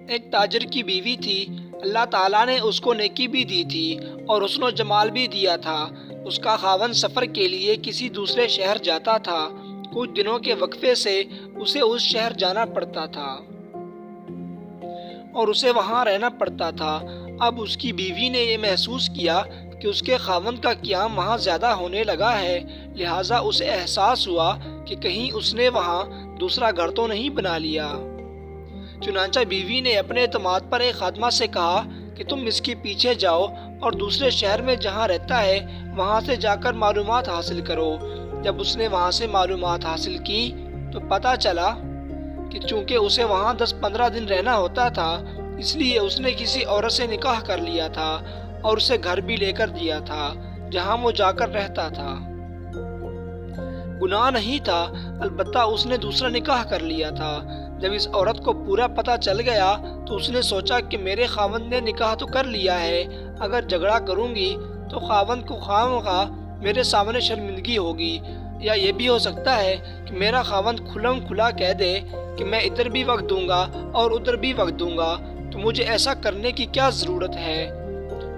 ایک تاجر کی بیوی تھی، اللہ تعالیٰ نے اس کو نیکی بھی دی تھی اور حسن و جمال بھی دیا تھا۔ اس کا خاوند سفر کے لیے کسی دوسرے شہر جاتا تھا۔ کچھ دنوں کے وقفے سے اسے اس شہر جانا پڑتا تھا اور اسے وہاں رہنا پڑتا تھا۔ اب اس کی بیوی نے یہ محسوس کیا کہ اس کے خاوند کا قیام وہاں زیادہ ہونے لگا ہے، لہٰذا اسے احساس ہوا کہ کہیں اس نے وہاں دوسرا گھر تو نہیں بنا لیا۔ چنانچہ بیوی نے اپنے اعتماد پر ایک خادمہ سے کہا کہ تم اس کے پیچھے جاؤ اور دوسرے شہر میں جہاں رہتا ہے وہاں سے جا کر معلومات حاصل کرو۔ جب اس نے وہاں سے معلومات حاصل کی تو پتہ چلا کہ چونکہ اسے وہاں 10-15 دن رہنا ہوتا تھا، اس لیے اس نے کسی عورت سے نکاح کر لیا تھا اور اسے گھر بھی لے کر دیا تھا جہاں وہ جا کر رہتا تھا۔ گناہ نہیں تھا، البتہ اس نے دوسرا نکاح کر لیا تھا۔ جب اس عورت کو پورا پتہ چل گیا تو اس نے سوچا کہ میرے خاوند نے نکاح تو کر لیا ہے، اگر جھگڑا کروں گی تو خاوند کو خواہ میرے سامنے شرمندگی ہوگی، یا یہ بھی ہو سکتا ہے کہ میرا خاوند کھلم کھلا کہہ دے کہ میں ادھر بھی وقت دوں گا اور ادھر بھی وقت دوں گا، تو مجھے ایسا کرنے کی کیا ضرورت ہے؟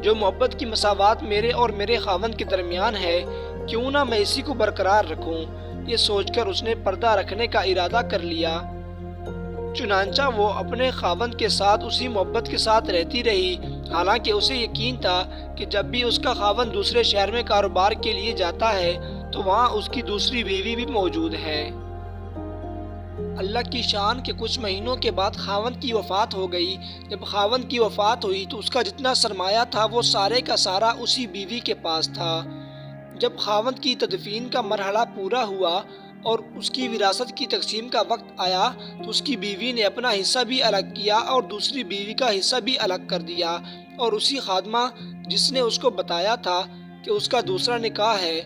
جو محبت کی مساوات میرے اور میرے خاوند کے درمیان ہے، کیوں نہ میں اسی کو برقرار رکھوں؟ یہ سوچ کر اس نے پردہ رکھنے کا ارادہ کر لیا۔ چنانچہ وہ اپنے خاوند کے ساتھ اسی محبت کے ساتھ رہتی رہی، حالانکہ اسے یقین تھا کہ جب بھی اس کا خاوند دوسرے شہر میں کاروبار کے لیے جاتا ہے تو وہاں اس کی دوسری بیوی بھی موجود ہے۔ اللہ کی شان کہ کچھ مہینوں کے بعد خاوند کی وفات ہو گئی۔ جب خاوند کی وفات ہوئی تو اس کا جتنا سرمایہ تھا وہ سارے کا سارا اسی بیوی کے پاس تھا۔ جب خاوند کی تدفین کا مرحلہ پورا ہوا اور اس کی وراثت کی تقسیم کا وقت آیا تو اس کی بیوی نے اپنا حصہ بھی الگ کیا اور دوسری بیوی کا حصہ بھی الگ کر دیا، اور اسی خادمہ جس نے اس کو بتایا تھا کہ اس کا دوسرا نکاح ہے،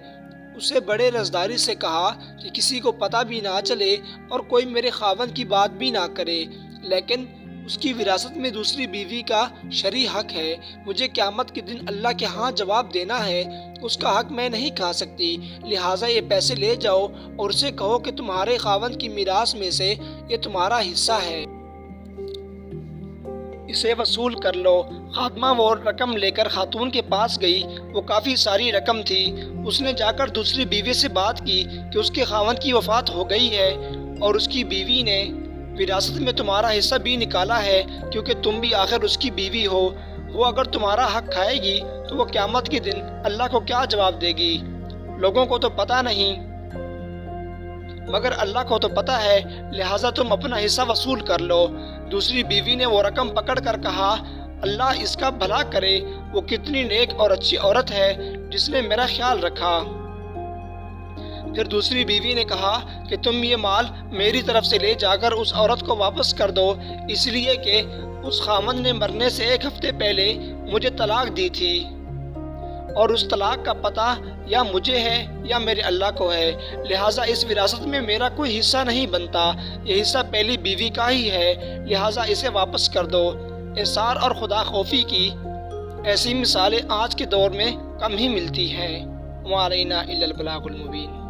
اسے بڑے رازداری سے کہا کہ کسی کو پتہ بھی نہ چلے اور کوئی میرے خاوند کی بات بھی نہ کرے، لیکن اس کی وراثت میں دوسری بیوی کا شرعی حق ہے۔ مجھے قیامت کے دن اللہ کے ہاں جواب دینا ہے، اس کا حق میں نہیں کھا سکتی، لہٰذا یہ پیسے لے جاؤ اور اسے کہو کہ تمہارے خاوند کی میراث میں سے یہ تمہارا حصہ ہے، اسے وصول کر لو۔ خادمہ وہ رقم لے کر خاتون کے پاس گئی، وہ کافی ساری رقم تھی۔ اس نے جا کر دوسری بیوی سے بات کی کہ اس کے خاوند کی وفات ہو گئی ہے اور اس کی بیوی نے وراثت میں تمہارا حصہ بھی نکالا ہے، کیونکہ تم بھی آخر اس کی بیوی ہو۔ وہ اگر تمہارا حق کھائے گی تو وہ قیامت کے دن اللہ کو کیا جواب دے گی؟ لوگوں کو تو پتہ نہیں مگر اللہ کو تو پتہ ہے، لہٰذا تم اپنا حصہ وصول کر لو۔ دوسری بیوی نے وہ رقم پکڑ کر کہا، اللہ اس کا بھلا کرے، وہ کتنی نیک اور اچھی عورت ہے جس نے میرا خیال رکھا۔ پھر دوسری بیوی نے کہا کہ تم یہ مال میری طرف سے لے جا کر اس عورت کو واپس کر دو، اس لیے کہ اس خاوند نے مرنے سے 1 ہفتے پہلے مجھے طلاق دی تھی، اور اس طلاق کا پتہ یا مجھے ہے یا میرے اللہ کو ہے، لہٰذا اس وراثت میں میرا کوئی حصہ نہیں بنتا، یہ حصہ پہلی بیوی کا ہی ہے، لہٰذا اسے واپس کر دو۔ احسار اور خدا خوفی کی ایسی مثالیں آج کے دور میں کم ہی ملتی ہیں۔ وَعَلَيْنَا إِلَّا الْبَلَاغُ الْمُبِينُ۔